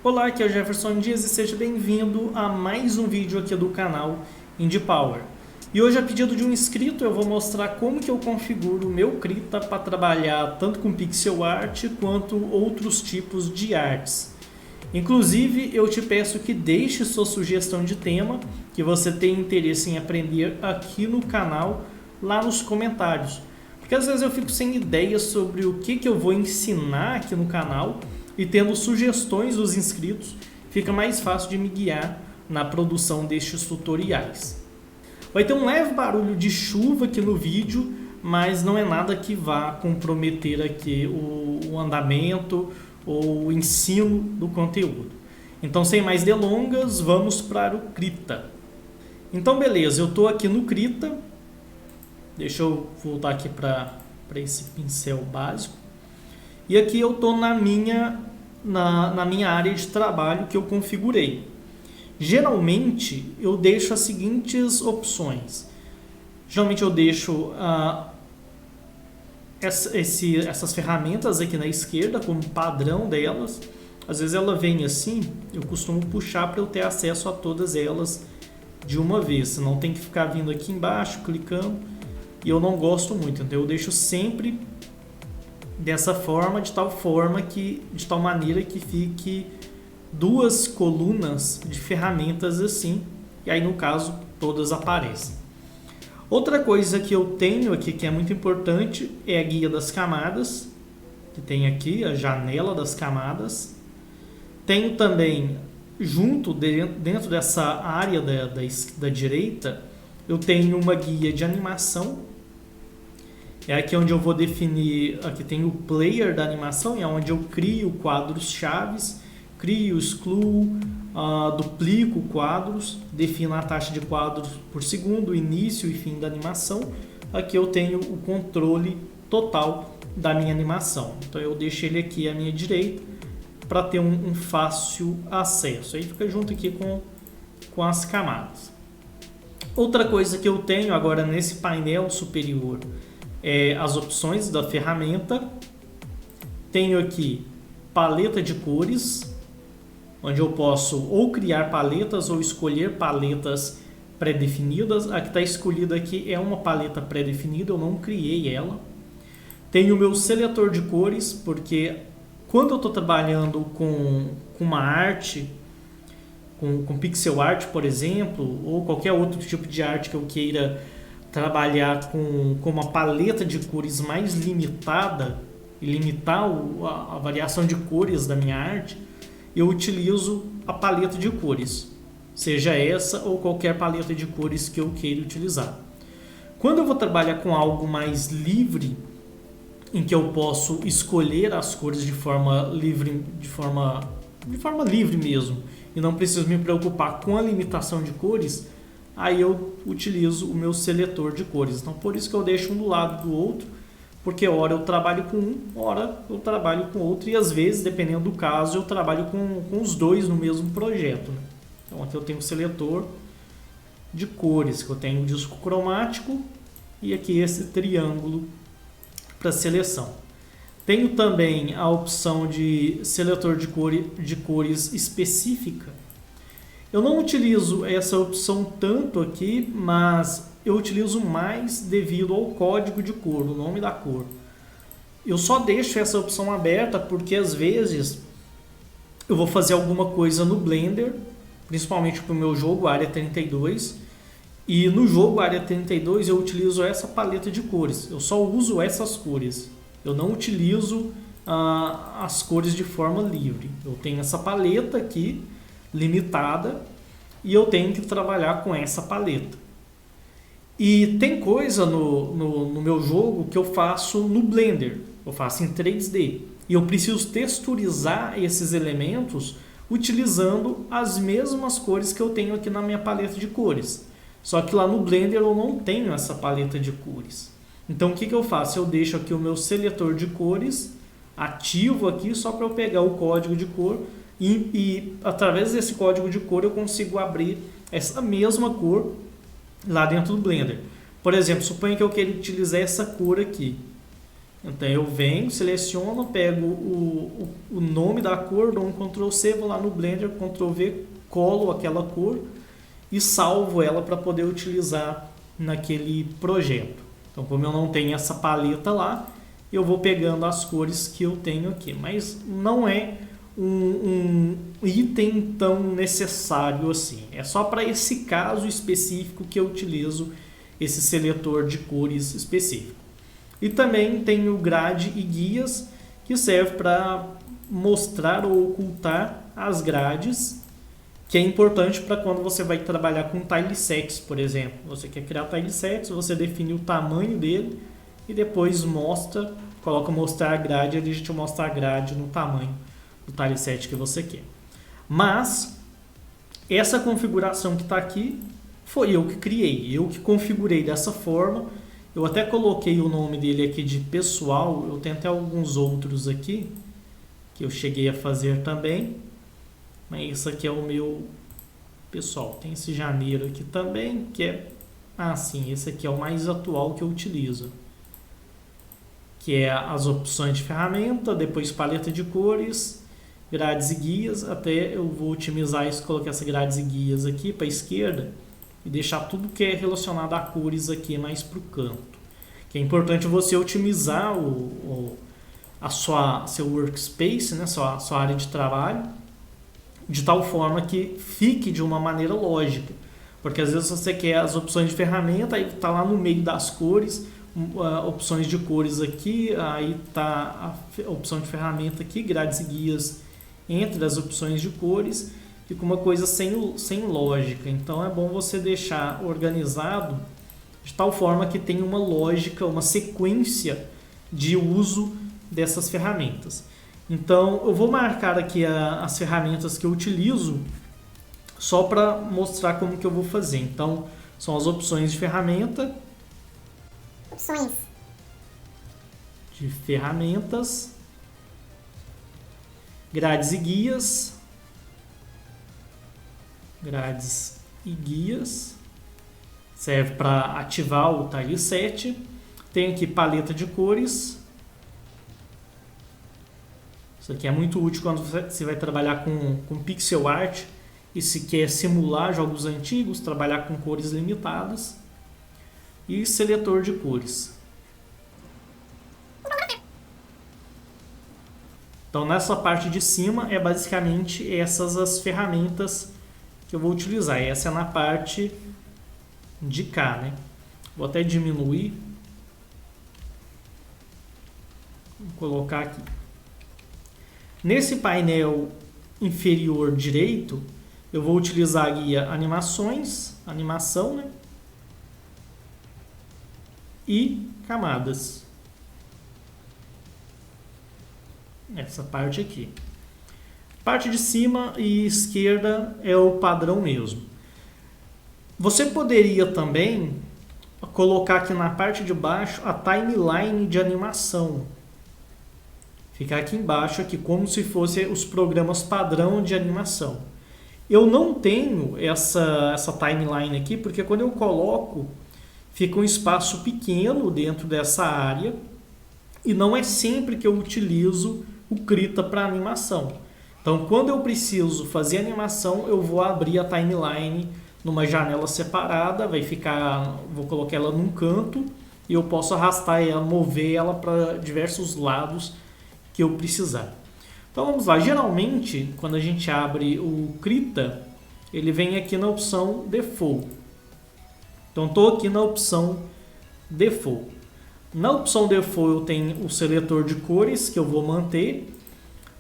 Olá, aqui é o Jefferson Dias e seja bem-vindo a mais um vídeo aqui do canal Indie Power. E hoje, a pedido de um inscrito, eu vou mostrar como que eu configuro o meu Krita para trabalhar tanto com pixel art quanto outros tipos de artes. Inclusive, eu te peço que deixe sua sugestão de tema que você tem interesse em aprender aqui no canal, lá nos comentários. Porque às vezes eu fico sem ideias sobre o que eu vou ensinar aqui no canal e tendo sugestões dos inscritos, fica mais fácil de me guiar na produção destes tutoriais. Vai ter um leve barulho de chuva aqui no vídeo, mas não é nada que vá comprometer aqui o andamento ou o ensino do conteúdo. Então, sem mais delongas, vamos para o Krita. Então, beleza, eu estou aqui no Krita. Deixa eu voltar aqui para esse pincel básico. E aqui eu estou na minha área de trabalho que eu configurei. Geralmente eu deixo as seguintes opções. Geralmente eu deixo essas ferramentas aqui na esquerda como padrão delas. Às vezes ela vem assim, eu costumo puxar para eu ter acesso a todas elas de uma vez. Senão tem que ficar vindo aqui embaixo, clicando. E eu não gosto muito, então eu deixo sempre dessa forma, de tal maneira que fique duas colunas de ferramentas assim, e aí no caso todas aparecem. Outra coisa que eu tenho aqui que é muito importante é a guia das camadas, que tem aqui a janela das camadas. Tenho também, dentro dessa área da direita, eu tenho uma guia de animação. É aqui onde eu vou definir, aqui tem o player da animação, é onde eu crio quadros chaves, crio, excluo, duplico quadros, defino a taxa de quadros por segundo, início e fim da animação. Aqui eu tenho o controle total da minha animação. Então eu deixo ele aqui à minha direita para ter um fácil acesso. Aí fica junto aqui com as camadas. Outra coisa que eu tenho agora nesse painel superior as opções da ferramenta. Tenho aqui paleta de cores, onde eu posso ou criar paletas ou escolher paletas pré-definidas. A que está escolhida aqui é uma paleta pré-definida, eu não criei ela. Tenho o meu seletor de cores, porque quando eu estou trabalhando com uma arte, com pixel art, por exemplo, ou qualquer outro tipo de arte que eu queira trabalhar com uma paleta de cores mais limitada e limitar a variação de cores da minha arte, eu utilizo a paleta de cores, seja essa ou qualquer paleta de cores que eu queira utilizar. Quando eu vou trabalhar com algo mais livre, em que eu posso escolher as cores de forma livre, de forma livre mesmo, e não preciso me preocupar com a limitação de cores, aí eu utilizo o meu seletor de cores. Então, por isso que eu deixo um do lado do outro, porque hora eu trabalho com um, hora eu trabalho com outro, e às vezes, dependendo do caso, eu trabalho com os dois no mesmo projeto. Então, aqui eu tenho o seletor de cores, que eu tenho o disco cromático e aqui esse triângulo para seleção. Tenho também a opção de seletor de cores específica. Eu não utilizo essa opção tanto aqui, mas eu utilizo mais devido ao código de cor, o nome da cor. Eu só deixo essa opção aberta porque às vezes eu vou fazer alguma coisa no Blender, principalmente para o meu jogo Área 32, e no jogo Área 32 eu utilizo essa paleta de cores. Eu só uso essas cores. Eu não utilizo as cores de forma livre. Eu tenho essa paleta aqui, limitada, e eu tenho que trabalhar com essa paleta. E tem coisa no meu jogo que eu faço no Blender, eu faço em 3D, e eu preciso texturizar esses elementos utilizando as mesmas cores que eu tenho aqui na minha paleta de cores. Só que lá no Blender eu não tenho essa paleta de cores. Então o que eu faço? Eu deixo aqui o meu seletor de cores ativo aqui só para eu pegar o código de cor. E através desse código de cor eu consigo abrir essa mesma cor lá dentro do Blender. Por exemplo, suponha que eu queira utilizar essa cor aqui. Então eu venho, seleciono, pego o nome da cor, dou um Ctrl C, vou lá no Blender, Ctrl V, colo aquela cor e salvo ela para poder utilizar naquele projeto. Então, como eu não tenho essa paleta lá, eu vou pegando as cores que eu tenho aqui. Mas não é um item tão necessário assim. É só para esse caso específico que eu utilizo esse seletor de cores específico. E também tem o grade e guias, que serve para mostrar ou ocultar as grades, que é importante para quando você vai trabalhar com tilesets, por exemplo. Você quer criar tilesets, você define o tamanho dele e depois coloca mostrar a grade, ele te mostra a grade no tamanho do tileset que você quer. Mas essa configuração que está aqui foi eu que criei, eu que configurei dessa forma. Eu até coloquei o nome dele aqui de pessoal, eu tenho até alguns outros aqui que eu cheguei a fazer também, mas esse aqui é o meu pessoal. Tem esse janeiro aqui também, que é, sim, esse aqui é o mais atual que eu utilizo, que é as opções de ferramenta, depois paleta de cores, grades e guias. Até eu vou otimizar isso, colocar essas grades e guias aqui para a esquerda e deixar tudo que é relacionado a cores aqui mais para o canto. Que é importante você otimizar seu workspace, né, sua área de trabalho, de tal forma que fique de uma maneira lógica. Porque às vezes você quer as opções de ferramenta, aí está lá no meio das cores, opções de cores aqui, aí está a opção de ferramenta aqui, grades e guias entre as opções de cores, fica uma coisa sem lógica. Então é bom você deixar organizado de tal forma que tenha uma lógica, uma sequência de uso dessas ferramentas. Então eu vou marcar aqui as ferramentas que eu utilizo só para mostrar como que eu vou fazer. Então são as opções de ferramenta, opções de ferramentas, grades e guias, grades e guias, serve para ativar o tileset. Tem aqui paleta de cores. Isso aqui é muito útil quando você vai trabalhar com pixel art e se quer simular jogos antigos, trabalhar com cores limitadas. E seletor de cores. Então nessa parte de cima é basicamente essas as ferramentas que eu vou utilizar. Essa é na parte de cá, né? Vou até diminuir. Vou colocar aqui. Nesse painel inferior direito, eu vou utilizar a guia animações, animação, né? E camadas. Essa parte aqui. Parte de cima e esquerda é o padrão mesmo. Você poderia também colocar aqui na parte de baixo a timeline de animação. Ficar aqui embaixo, aqui, como se fosse os programas padrão de animação. Eu não tenho essa timeline aqui, porque quando eu coloco, fica um espaço pequeno dentro dessa área e não é sempre que eu utilizo o Krita para animação. Então, quando eu preciso fazer animação, eu vou abrir a timeline numa janela separada, vou colocar ela num canto e eu posso arrastar ela, mover ela para diversos lados que eu precisar. Então vamos lá, geralmente quando a gente abre o Krita, ele vem aqui na opção Default. Então estou aqui na opção Default. Na opção Default eu tenho o seletor de cores que eu vou manter,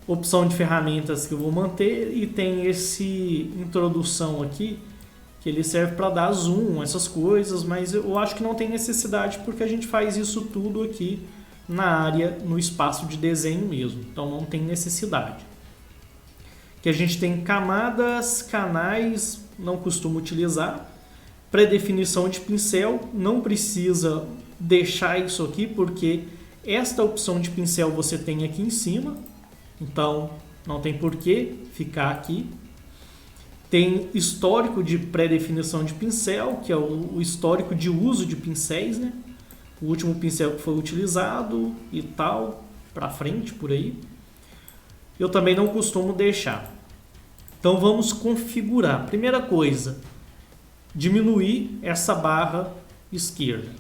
opção de ferramentas que eu vou manter e tem esse introdução aqui que ele serve para dar zoom, essas coisas, mas eu acho que não tem necessidade porque a gente faz isso tudo aqui na área, no espaço de desenho mesmo, então não tem necessidade. Que a gente tem camadas, canais, não costumo utilizar, pré-definição de pincel, não precisa deixar isso aqui porque esta opção de pincel você tem aqui em cima, então não tem por que ficar aqui. Tem histórico de pré-definição de pincel, que é o histórico de uso de pincéis, né? o último pincel que foi utilizado e tal, para frente, por aí. Eu também não costumo deixar. Então vamos configurar. Primeira coisa, diminuir essa barra esquerda.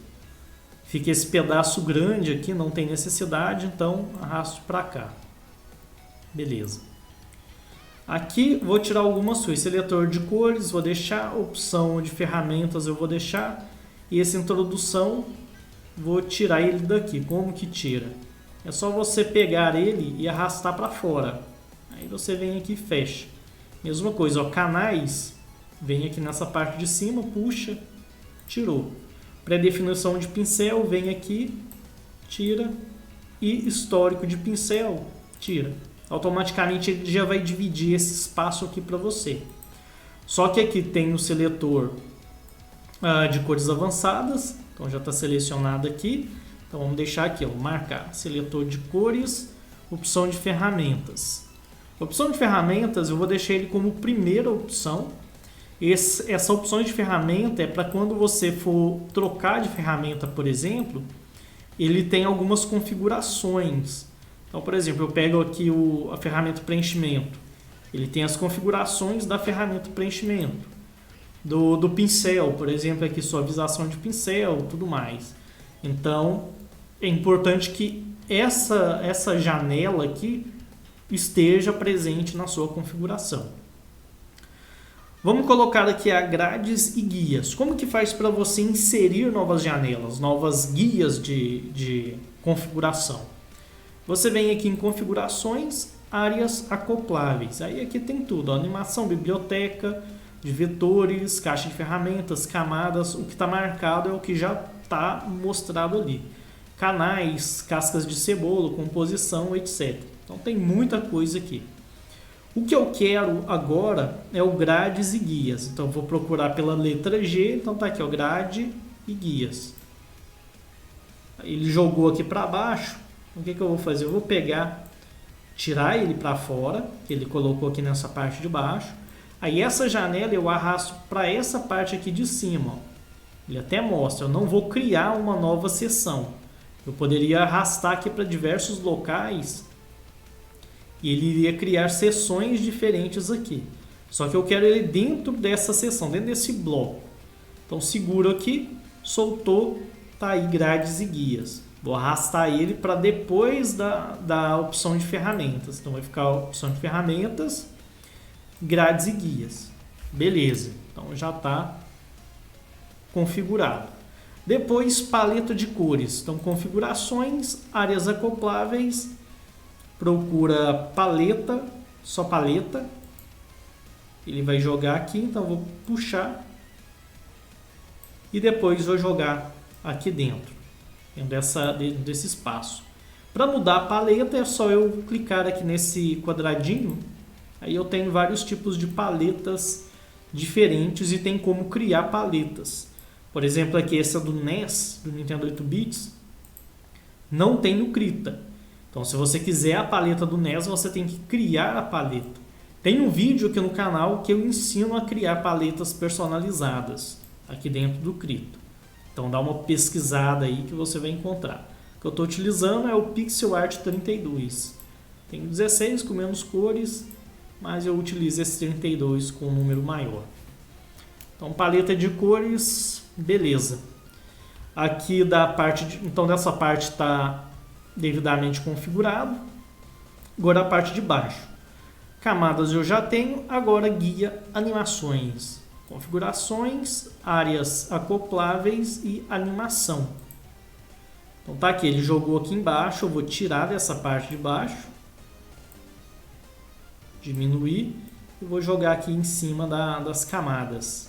Fica esse pedaço grande aqui, não tem necessidade, então arrasto para cá. Beleza. Aqui vou tirar algumas coisas. Seletor de cores, vou deixar. Opção de ferramentas, eu vou deixar. E essa introdução, vou tirar ele daqui. Como que tira? É só você pegar ele e arrastar para fora. Aí você vem aqui e fecha. Mesma coisa, ó, canais. Vem aqui nessa parte de cima, puxa, tirou. Pré-definição de pincel, vem aqui, tira. E histórico de pincel, tira. Automaticamente ele já vai dividir esse espaço aqui para você. Só que aqui tem o seletor de cores avançadas, então já está selecionado aqui. Então vamos deixar aqui, ó, marcar seletor de cores, opção de ferramentas. Opção de ferramentas eu vou deixar ele como primeira opção. Essa opção de ferramenta é para quando você for trocar de ferramenta, por exemplo, ele tem algumas configurações. Então, por exemplo, eu pego aqui a ferramenta preenchimento. Ele tem as configurações da ferramenta preenchimento. Do pincel, por exemplo, aqui suavização de pincel, tudo mais. Então, é importante que essa janela aqui esteja presente na sua configuração. Vamos colocar aqui a grades e guias. Como que faz para você inserir novas janelas, novas guias de configuração? Você vem aqui em configurações, áreas acopláveis. Aí aqui tem tudo, ó, animação, biblioteca, de vetores, caixa de ferramentas, camadas. O que está marcado é o que já está mostrado ali. Canais, cascas de cebola, composição, etc. Então tem muita coisa aqui. O que eu quero agora é o grades e guias. Então eu vou procurar pela letra G. Então tá aqui, ó, grade e guias. Ele jogou aqui para baixo. O que eu vou fazer? Eu vou pegar, tirar ele para fora, que ele colocou aqui nessa parte de baixo. Aí essa janela eu arrasto para essa parte aqui de cima. Ó. Ele até mostra, eu não vou criar uma nova seção. Eu poderia arrastar aqui para diversos locais e ele iria criar seções diferentes aqui. Só que eu quero ele dentro dessa seção, dentro desse bloco. Então seguro aqui, soltou, tá aí grades e guias. Vou arrastar ele para depois da opção de ferramentas. Então vai ficar a opção de ferramentas, grades e guias. Beleza, então já está configurado. Depois paleta de cores. Então configurações, áreas acopláveis, procura paleta, só paleta. Ele vai jogar aqui, então eu vou puxar e depois vou jogar aqui dentro desse espaço. Para mudar a paleta é só eu clicar aqui nesse quadradinho. Aí eu tenho vários tipos de paletas diferentes e tem como criar paletas. Por exemplo, aqui essa do NES, do Nintendo 8-bits, não tem no Krita. Então se você quiser a paleta do NES, você tem que criar a paleta. Tem um vídeo aqui no canal que eu ensino a criar paletas personalizadas aqui dentro do Krita. Então dá uma pesquisada aí que você vai encontrar. O que eu estou utilizando é o Pixel Art 32. Tem 16 com menos cores, mas eu utilizo esse 32 com um número maior. Então paleta de cores, beleza. Aqui então dessa parte está devidamente configurado. Agora a parte de baixo. Camadas eu já tenho, agora guia animações. Configurações, áreas acopláveis e animação. Então tá aqui, ele jogou aqui embaixo, eu vou tirar dessa parte de baixo, diminuir e vou jogar aqui em cima das camadas.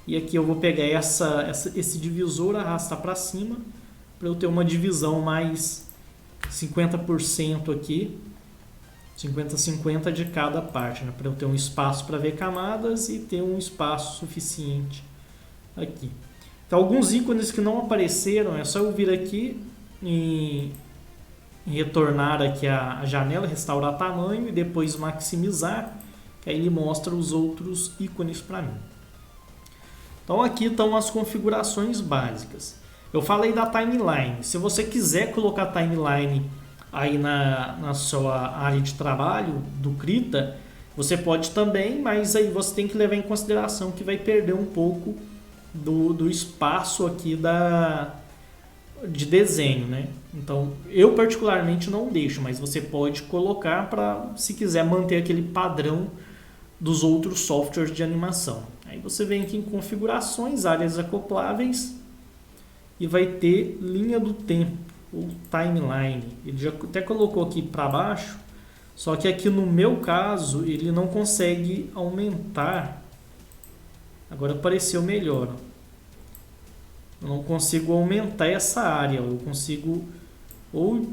E aqui eu vou pegar esse divisor, arrastar para cima, para eu ter uma divisão mais 50% aqui, 50-50 de cada parte, né? Para eu ter um espaço para ver camadas e ter um espaço suficiente aqui. Então, alguns ícones que não apareceram, é só eu vir aqui e retornar aqui a janela, restaurar tamanho e depois maximizar, que aí ele mostra os outros ícones para mim. Então, aqui estão as configurações básicas. Eu falei da timeline. Se você quiser colocar timeline aí na sua área de trabalho do Krita, você pode também, mas aí você tem que levar em consideração que vai perder um pouco do espaço aqui de desenho, né? Então, eu particularmente não deixo, mas você pode colocar para, se quiser, manter aquele padrão dos outros softwares de animação. Aí você vem aqui em configurações, áreas acopláveis e vai ter linha do tempo, ou timeline. Ele já até colocou aqui para baixo, só que aqui no meu caso ele não consegue aumentar. Agora apareceu melhor. Eu não consigo aumentar essa área, eu consigo, ou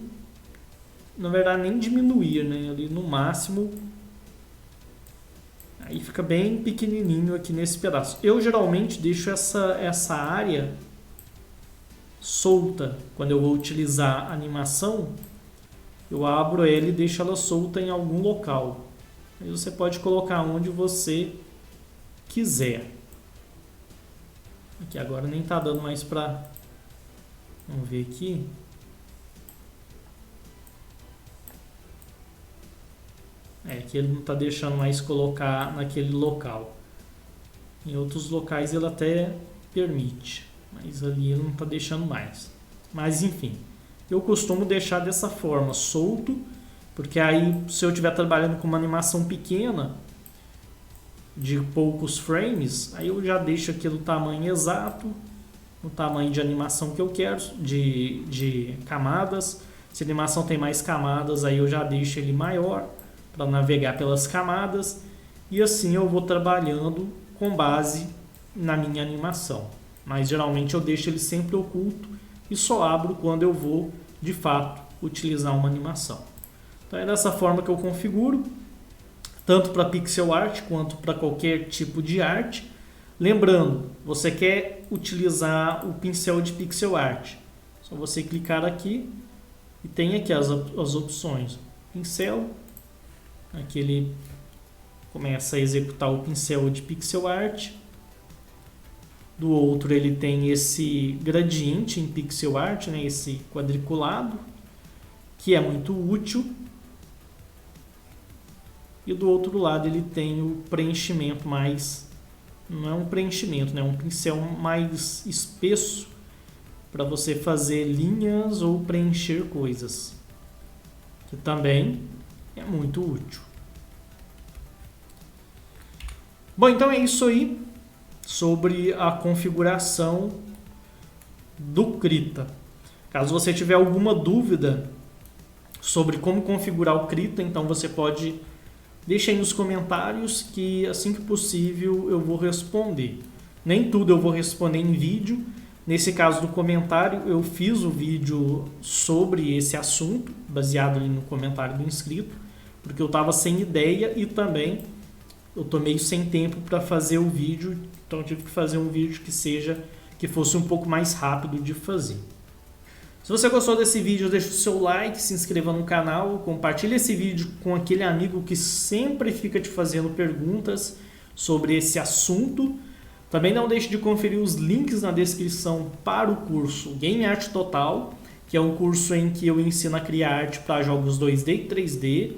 na verdade nem diminuir, né? Ali no máximo. Aí fica bem pequenininho aqui nesse pedaço. Eu geralmente deixo essa área solta. Quando eu vou utilizar a animação, eu abro ela e deixo ela solta em algum local. Aí você pode colocar onde você quiser. Aqui agora nem está dando mais para... Vamos ver aqui. Aqui ele não está deixando mais colocar naquele local. Em outros locais ele até permite, mas ali ele não está deixando mais. Mas enfim, eu costumo deixar dessa forma, solto, porque aí se eu estiver trabalhando com uma animação pequena, de poucos frames, aí eu já deixo aqui do tamanho exato, no tamanho de animação que eu quero, de camadas. Se a animação tem mais camadas, aí eu já deixo ele maior, para navegar pelas camadas, e assim eu vou trabalhando com base na minha animação. Mas geralmente eu deixo ele sempre oculto e só abro quando eu vou, de fato, utilizar uma animação. Então é dessa forma que eu configuro, tanto para pixel art quanto para qualquer tipo de arte. Lembrando, você quer utilizar o pincel de pixel art, só você clicar aqui e tem aqui as opções. Pincel, aqui ele começa a executar o pincel de pixel art. Do outro ele tem esse gradiente em pixel art, né, esse quadriculado, que é muito útil. E do outro lado ele tem o preenchimento mais... Não é um preenchimento, né? É um pincel mais espesso para você fazer linhas ou preencher coisas. Que também é muito útil. Bom, então é isso aí sobre a configuração do Krita. Caso você tiver alguma dúvida sobre como configurar o Krita, então você pode... Deixa aí nos comentários que assim que possível eu vou responder. Nem tudo eu vou responder em vídeo. Nesse caso do comentário, eu fiz o vídeo sobre esse assunto, baseado ali no comentário do inscrito, porque eu estava sem ideia e também eu estou meio sem tempo para fazer o vídeo, então eu tive que fazer um vídeo que fosse um pouco mais rápido de fazer. Se você gostou desse vídeo, deixa o seu like, se inscreva no canal, compartilhe esse vídeo com aquele amigo que sempre fica te fazendo perguntas sobre esse assunto. Também não deixe de conferir os links na descrição para o curso Game Art Total, que é um curso em que eu ensino a criar arte para jogos 2D e 3D,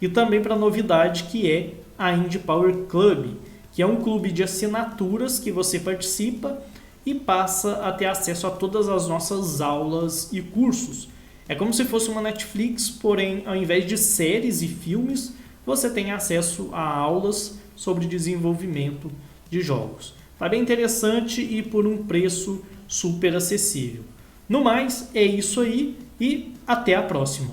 e também para a novidade que é a Indie Power Club, que é um clube de assinaturas que você participa e passa a ter acesso a todas as nossas aulas e cursos. É como se fosse uma Netflix, porém, ao invés de séries e filmes, você tem acesso a aulas sobre desenvolvimento de jogos. Tá bem interessante e por um preço super acessível. No mais, é isso aí e até a próxima.